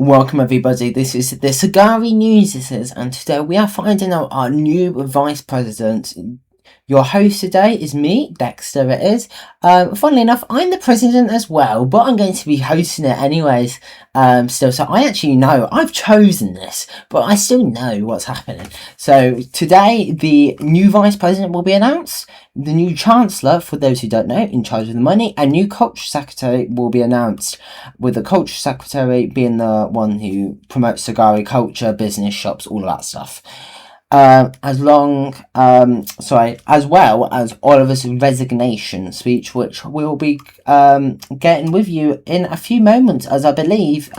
Welcome everybody, this is the Sagari News, and today we are finding out our new Vice President. Your host today is me, Dexter it is. Funnily enough, I'm the President as well, but I'm going to be hosting it anyways, still. So I actually know, I've chosen this, but I still know what's happening. So today, the new Vice President will be announced, the new Chancellor, for those who don't know, in charge of the money, and new Culture Secretary will be announced, with the Culture Secretary being the one who promotes Sagari culture, business, shops, all of that stuff. As well as Oliver's resignation speech, which we'll be getting with you in a few moments, as I believe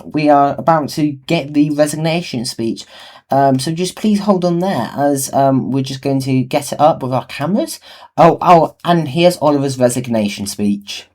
we are about to get the resignation speech. So just please hold on there, as we're just going to get it up with our cameras. And here's Oliver's resignation speech.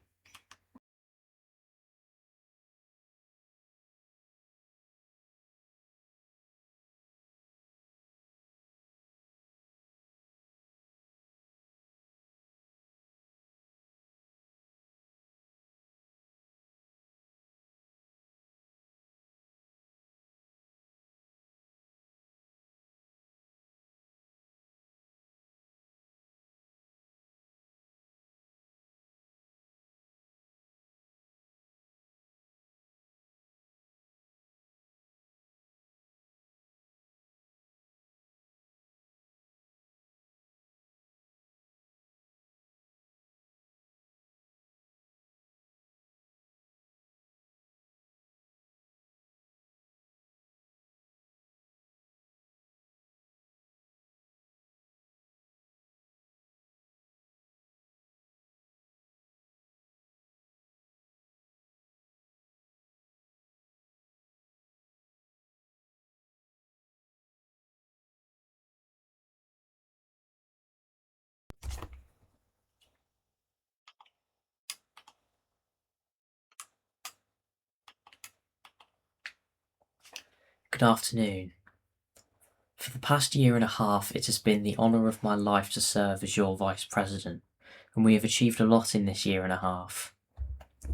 Good afternoon. For the past year and a half, it has been the honour of my life to serve as your Vice President, and we have achieved a lot in this year and a half.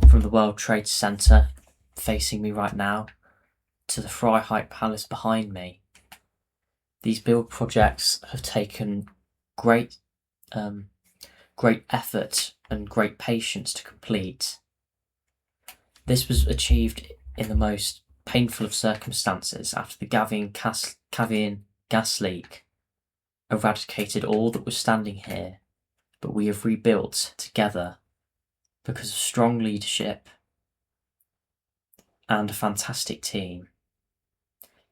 From the World Trade Centre, facing me right now, to the Freiheit Palace behind me. These build projects have taken great effort and great patience to complete. This was achieved in the most painful of circumstances after the Kavian gas leak eradicated all that was standing here, but we have rebuilt together because of strong leadership and a fantastic team.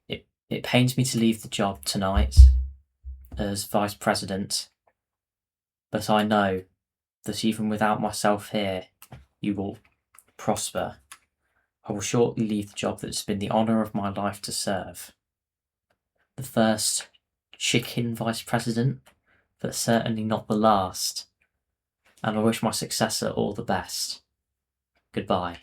It pains me to leave the job tonight as Vice President, but I know that even without myself here, you will prosper. I will shortly leave the job that's been the honour of my life to serve. The first chicken Vice President, but certainly not the last. And I wish my successor all the best. Goodbye.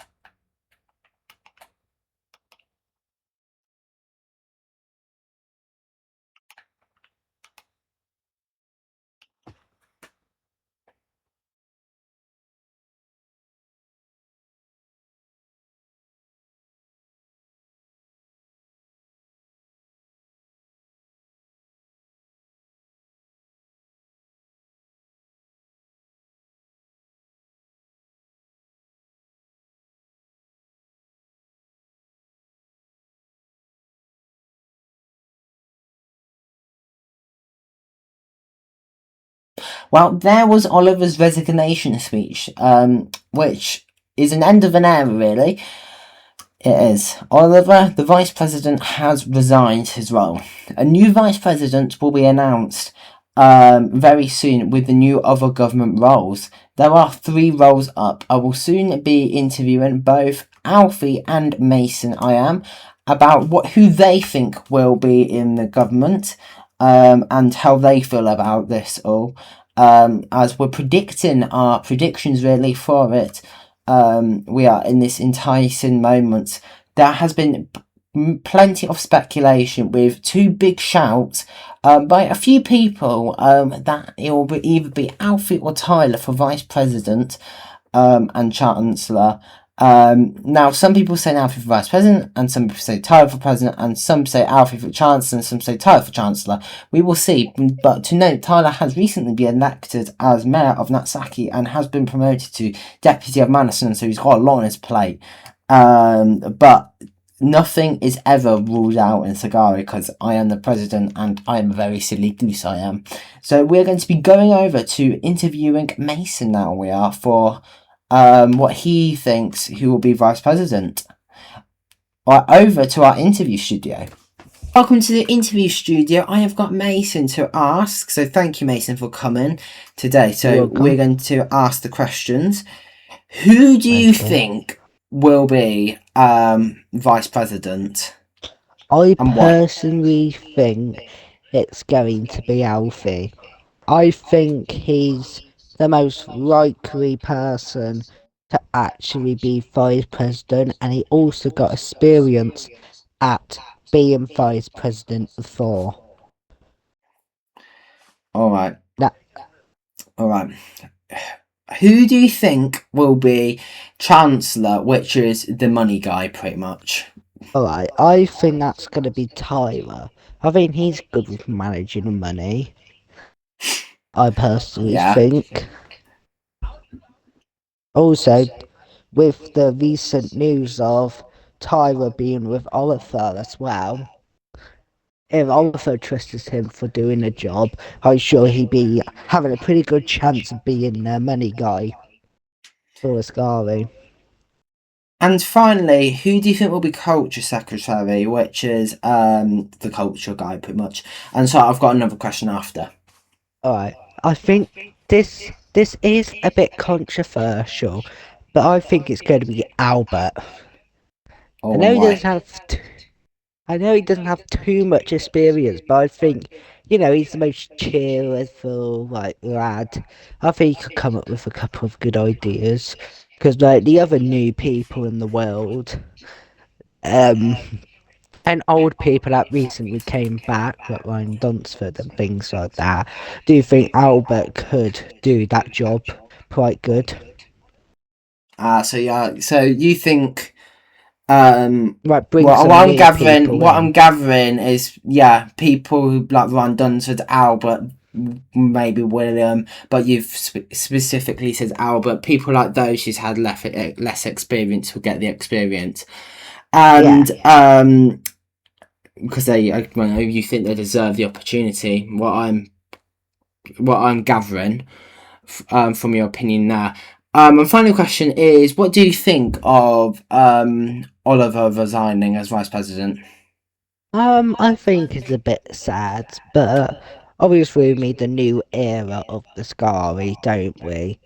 Well, there was Oliver's resignation speech, which is an end of an era, really. It is. Oliver, the Vice President, has resigned his role. A new Vice President will be announced very soon with the new other government roles. There are 3 roles up. I will soon be interviewing both Alfie and Mason, about who they think will be in the government, and how they feel about this all. As we're predicting our predictions really for it. We are in this enticing moment. There has been plenty of speculation with 2 big shouts by a few people that it will either be Alfie or Tyler for Vice President and Chancellor. Now, some people say Alfie for Vice President, and some people say Tyler for President, and some say Alfie for Chancellor, and some say Tyler for Chancellor. We will see, but to note, Tyler has recently been elected as Mayor of Nagasaki and has been promoted to Deputy of Madison, so he's got a lot on his plate. But nothing is ever ruled out in Sagari because I am the president and I am a very silly goose, I am. So we're going to be going over to interviewing Mason now, we are, for what he thinks who will be vice president. Right, over to our interview studio. Welcome to the interview studio. I have got Mason to ask, so thank you, Mason, for coming today. So we're going to ask the questions. Who do you think will be vice president? I personally think it's going to be Alfie. I think he's the most likely person to actually be vice president, and he also got experience at being vice president before. Alright. Who do you think will be Chancellor, which is the money guy, pretty much? Alright, I think that's going to be Tyler. I think he's good with managing money. I personally think. Also, with the recent news of Tyler being with Oliver as well, if Oliver trusts him for doing a job, I'm sure he'd be having a pretty good chance of being the money guy for Ascari. And finally, who do you think will be culture secretary, which is the culture guy, pretty much? And so I've got another question after. Alright, I think this is a bit controversial, but I think it's going to be Albert. I know he doesn't have too much experience, but I think, he's the most cheerful, lad. I think he could come up with a couple of good ideas. Because, the other new people in the world, and old people that recently came back, like Ryan Dunsford and things like that, do you think Albert could do that job quite good? So you think what I'm gathering is people like Ryan Dunsford, Albert, maybe William, but you've specifically said Albert. People like those who's had less experience will get the experience, and because you think they deserve the opportunity. What I'm gathering from your opinion there. My final question is, what do you think of Oliver resigning as vice president? I think it's a bit sad, but obviously we need a new era of the Ascari, don't we?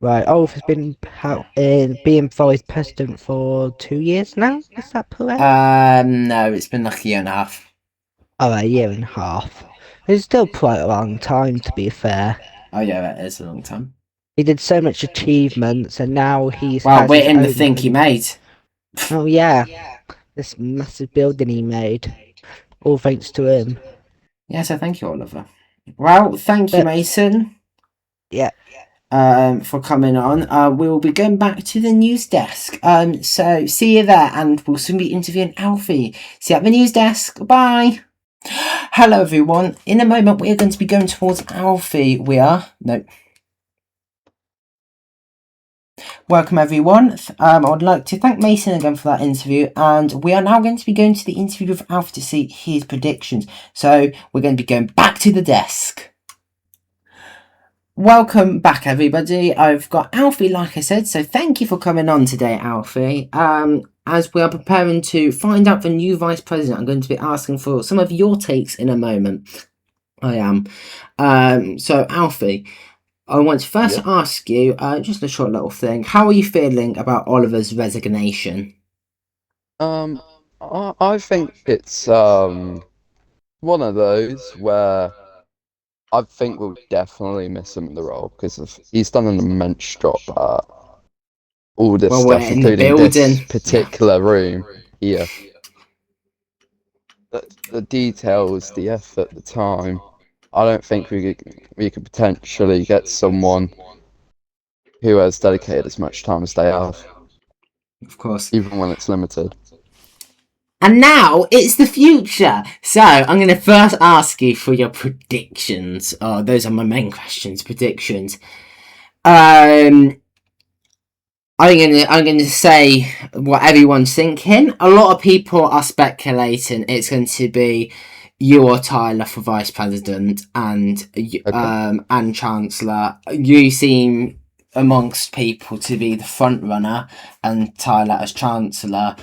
Right, Oliver's been being vice president for 2 years now, is that correct? No, it's been like a year and a half. A year and a half. It's still quite a long time, to be fair. Oh yeah, it is a long time. He did so much achievements, and now he's... Well, we're in the thing he made. Oh yeah, this massive building he made. All thanks to him. Yeah, so thank you, Oliver. Well, thank you, Mason. Yeah. For coming on. We will be going back to the news desk. So see you there, and we'll soon be interviewing Alfie. See you at the news desk. Bye. Hello, everyone. In a moment, we are going to be going towards Alfie. Welcome, everyone. I would like to thank Mason again for that interview, and we are now going to be going to the interview with Alfie to see his predictions. So we're going to be going back to the desk. Welcome back, everybody. I've got Alfie, like I said, so thank you for coming on today, Alfie. As we are preparing to find out the new vice president, I'm going to be asking for some of your takes in a moment. I am. So, Alfie, I want to first ask you, just a short little thing. How are you feeling about Oliver's resignation? I think it's one of those where I think we'll definitely miss him in the role because he's done an immense job at all this stuff, including this particular room here. The details, the effort, the time. I don't think we could potentially get someone who has dedicated as much time as they have. Of course. even when it's limited. And now it's the future. So I'm going to first ask you for your predictions. Oh, those are my main questions. Predictions. I'm gonna say what everyone's thinking. A lot of people are speculating it's going to be you or Tyler for vice president and chancellor. You seem amongst people to be the front runner, and Tyler as chancellor.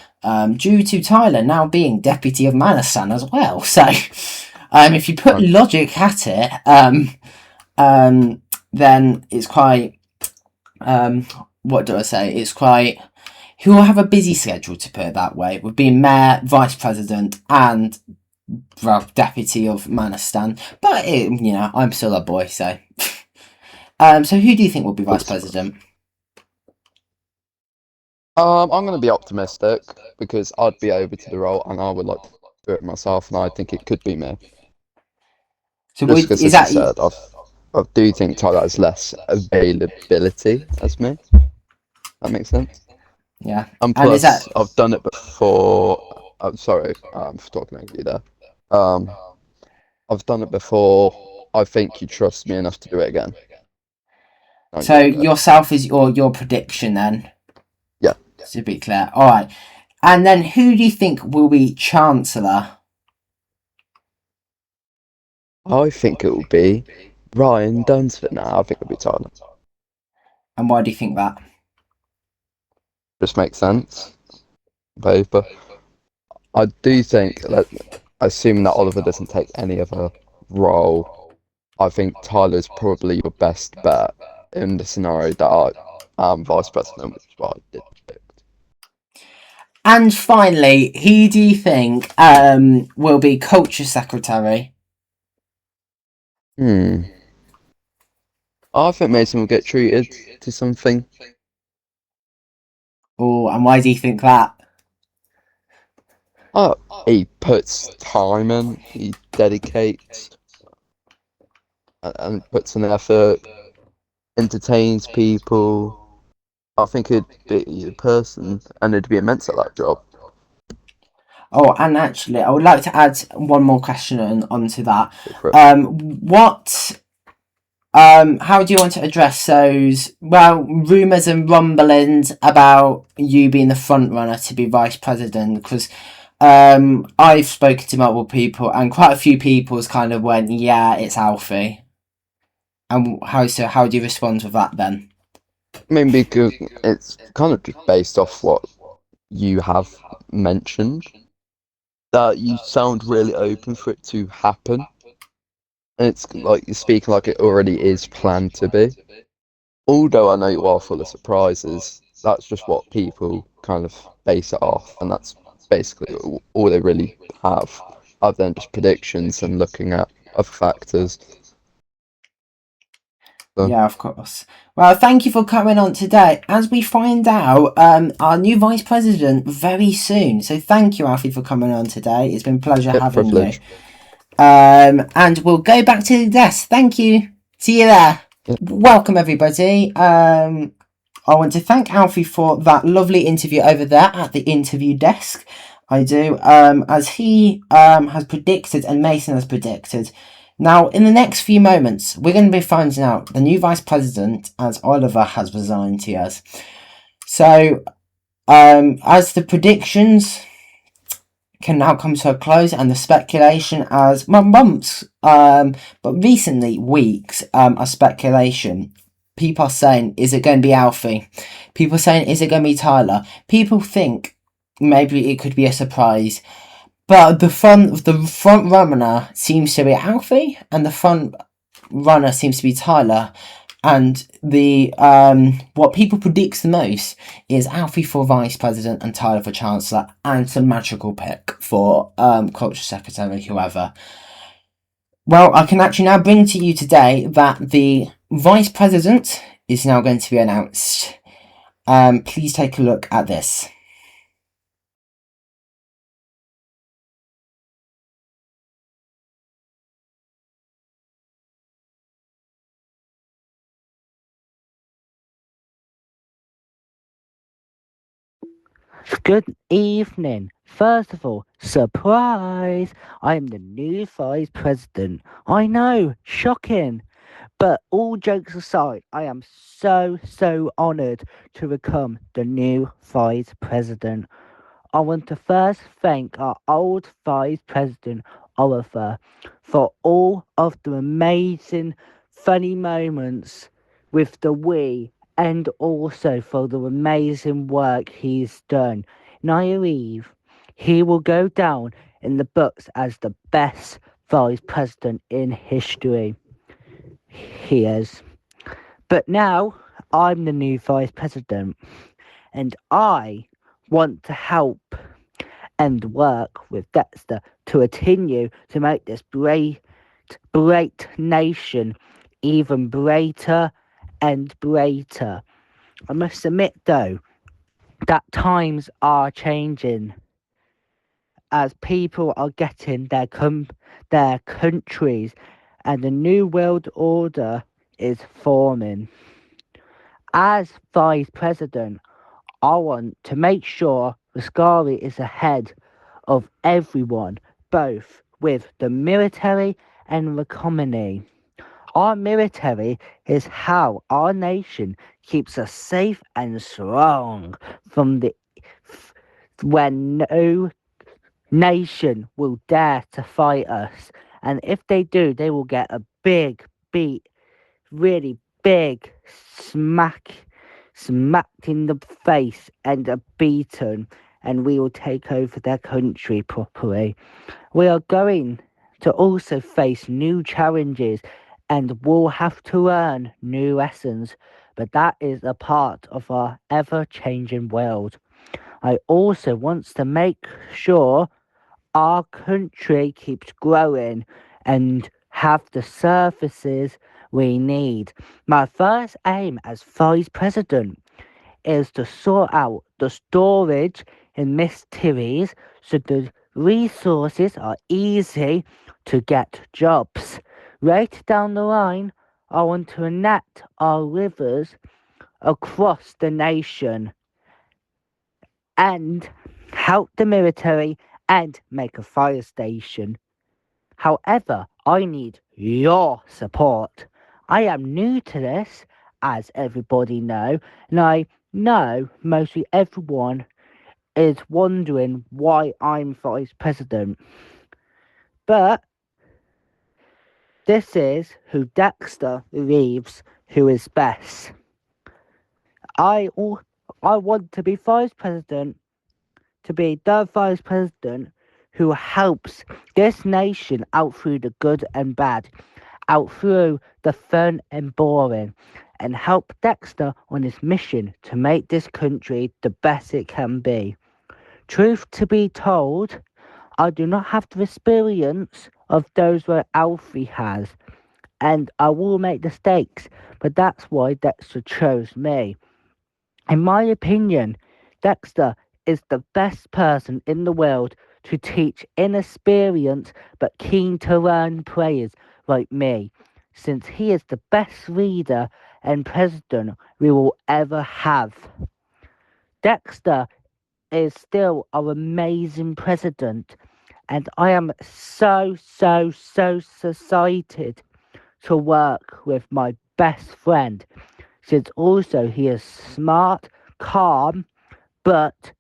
Due to Tyler now being deputy of Manistan as well. So, if you put logic at it, then it's quite what do I say? It's quite. He will have a busy schedule, to put it that way, with being mayor, vice president, and deputy of Manistan. But I'm still a boy, so. So who do you think will be vice president? I'm going to be optimistic because I'd be over to the role and I would like to do it myself, and I think it could be me. So Just because, is as you that said, I do think Tyler has less availability as me. That makes sense. yeah? And And is plus, that I've done it before. I'm sorry, for talking over you there. I've done it before. I think you trust me enough to do it again. so? Yourself is your prediction then? Yeah. To be clear, all right. And then who do you think will be chancellor? I think it will be Ryan Dunsford now. I think it'll be Tyler. And why do you think that? Just makes sense. Paper. I do think that, assuming that Oliver doesn't take any other role, I think Tyler's probably your best bet in the scenario that I am vice president, which is what I did predict. And finally, who do you think will be culture secretary? I think Mason will get treated to something. Oh, and why do you think that? Oh, he puts time in, he dedicates and puts an effort, entertains people. I think he'd be a person and he'd be immense at that job. Oh, and actually, I would like to add one more question onto that. For it. How do you want to address those, rumours and rumblings about you being the front runner to be vice president? Because I've spoken to multiple people, and quite a few people's kind of went, yeah, it's Alfie. And how do you respond to that then? I mean, because it's kind of just based off what you have mentioned, that you sound really open for it to happen. And it's like you're speaking like it already is planned to be. Although I know you are full of surprises, that's just what people kind of base it off, and that's basically all they really have, other than just predictions and looking at other factors. So, Yeah, of course. Well, thank you for coming on today as we find out our new vice president very soon. So thank you, Alfie, for coming on today. It's been a pleasure having privilege. you. And we'll go back to the desk. Thank you. See you there. Yep. Welcome, everybody. I want to thank Alfie for that lovely interview over there at the interview desk. I do. As he has predicted and Mason has predicted. Now, in the next few moments, we're going to be finding out the new vice president as Oliver has resigned to us. So, as the predictions can now come to a close and the speculation as months, but recently weeks, of speculation. People are saying, is it going to be Alfie? People are saying, is it going to be Tyler? People think maybe it could be a surprise. But the front runner seems to be Alfie, and the front runner seems to be Tyler. And the what people predict the most is Alfie for vice president and Tyler for chancellor, and some magical pick for culture secretary, whoever. Well, I can actually now bring to you today that the vice president is now going to be announced. Please take a look at this. Good evening. First of all, surprise! I am the new vice president. I know, shocking. But all jokes aside, I am so honoured to become the new vice president. I want to first thank our old vice president, Oliver, for all of the amazing, funny moments with the Wii and also for the amazing work he's done. And I believe he will go down in the books as the best vice president in history. He is. But now I'm the new vice president and I want to help and work with Dexter to continue to make this great nation even greater and greater. I must admit, though, that times are changing as people are getting their countries and a new world order is forming. As vice president, I want to make sure Rascari is ahead of everyone, both with the military and the economy. Our military is how our nation keeps us safe and strong from when no nation will dare to fight us. And if they do, they will get a big beat, really big smacked in the face and a beaten, and we will take over their country properly. We are going to also face new challenges and will have to learn new lessons, but that is a part of our ever-changing world. I also want to make sure our country keeps growing and have the services we need. My first aim as vice president is to sort out the storage in mysteries so the resources are easy to get jobs. Right down the line, I want to enact our rivers across the nation and help the military and make a fire station. However, I need your support. I am new to this, as everybody know, and I know mostly everyone is wondering why I'm vice president. But this is who Dexter believes who is best. I want to be vice president, to be the vice president who helps this nation out through the good and bad, out through the fun and boring, and help Dexter on his mission to make this country the best it can be. Truth to be told, I do not have the experience of those where Alfie has, and I will make mistakes, but that's why Dexter chose me. In my opinion, Dexter is the best person in the world to teach inexperienced but keen to learn players like me, since he is the best leader and president we will ever have. Dexter is still our amazing president, and I am so excited to work with my best friend, since also he is smart, calm, but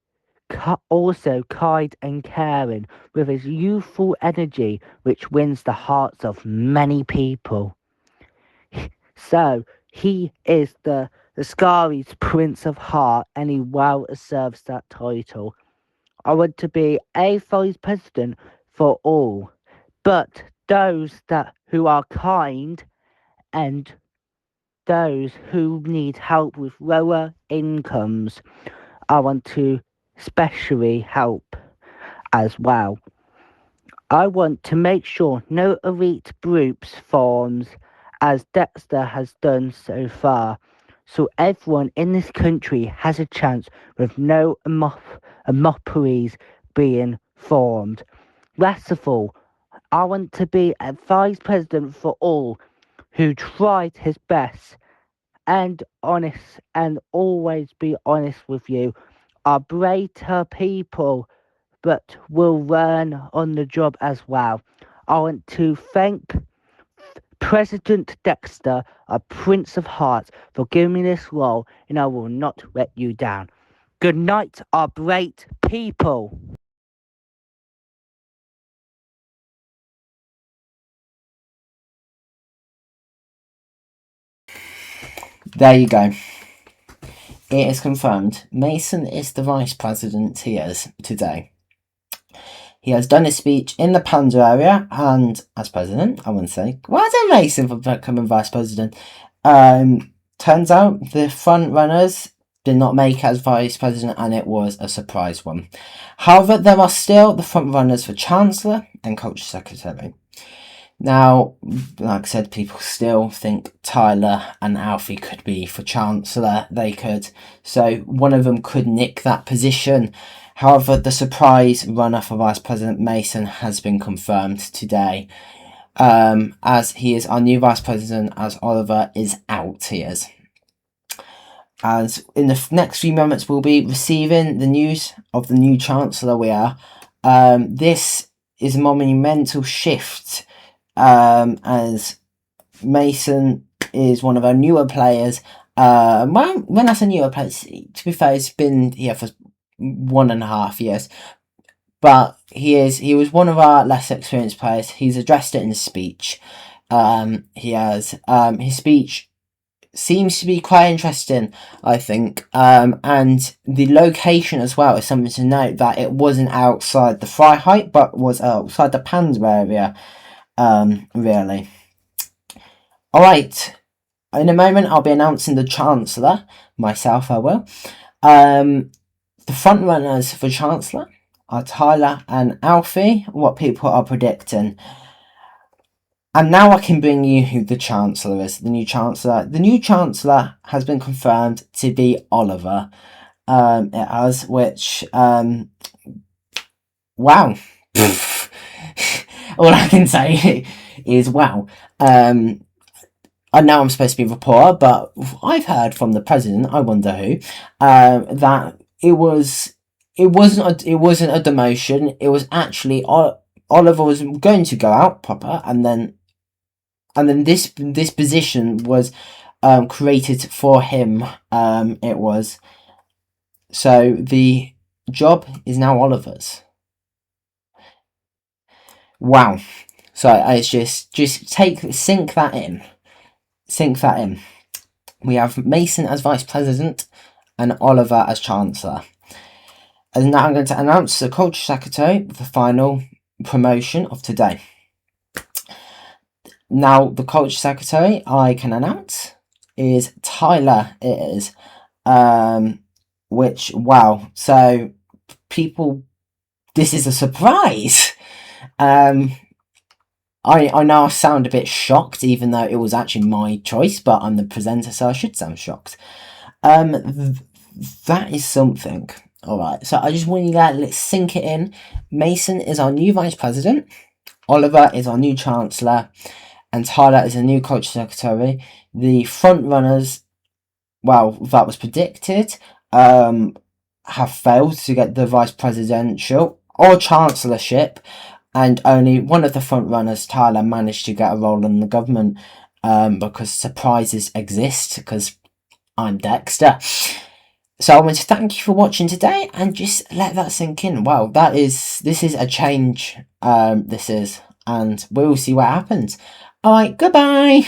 also kind and caring with his youthful energy, which wins the hearts of many people. So he is the Scari's Prince of Heart, and he well deserves that title. I want to be a vice president for all, but those who are kind and those who need help with lower incomes, I want to especially help as well. I want to make sure no elite groups forms as Dexter has done so far, so everyone in this country has a chance with no monopolies being formed. Last of all, I want to be a vice president for all who tried his best and honest and always be honest with you. are brighter people, but will learn on the job as well. I want to thank President Dexter, a Prince of Hearts, for giving me this role, and I will not let you down. Good night, our great people. There you go. It is confirmed. Mason is the vice president he is today. He has done his speech in the Panda area, and as president, I wouldn't say, why is it Mason for becoming vice president? Turns out the front runners did not make it as vice president, and it was a surprise one. However, there are still the front runners for chancellor and culture secretary. Now, like I said, people still think Tyler and Alfie could be for chancellor. They could. So one of them could nick that position. However, the surprise runner for Vice President Mason has been confirmed today. As he is our new Vice President, as Oliver is out, he is. As in the next few moments, we'll be receiving the news of the new Chancellor we are. This is a monumental shift, as Mason is one of our newer players. When I say newer players, to be fair, he's been here for 1.5 years. But he was one of our less experienced players. He's addressed it in his speech. His speech seems to be quite interesting, I think. And the location as well is something to note, that it wasn't outside the Freiheit, but was outside the Panda area, really. Alright, in a moment I'll be announcing the Chancellor, myself I will. The front runners for Chancellor are Tyler and Alfie, what people are predicting. And now I can bring you who the Chancellor is, the new Chancellor. The new Chancellor has been confirmed to be Oliver. It has, which, wow. All I can say is wow. I know I'm supposed to be a reporter, but I've heard from the president, I wonder who, that it wasn't a demotion. It was actually Oliver was going to go out proper, and then this position was created for him. It was, so the job is now Oliver's. Wow. So it's just sink that in. Sink that in. We have Mason as Vice President and Oliver as Chancellor. And now I'm going to announce the Culture Secretary, the final promotion of today. Now, the Culture Secretary I can announce is Tyler. It is. Which, wow. So, people, this is a surprise. I know I sound a bit shocked, even though it was actually my choice, but I'm the presenter, so I should sound shocked. That is something. Alright, so I just want you to let's sink it in. Mason is our new Vice President, Oliver is our new Chancellor, and Tyler is a new Culture Secretary. The front runners, well, that was predicted, have failed to get the Vice Presidential or Chancellorship. And only one of the front runners, Tyler, managed to get a role in the government, because surprises exist, because I'm Dexter. So I want to thank you for watching today, and just let that sink in. Wow, this is a change, and we'll see what happens. Alright, goodbye!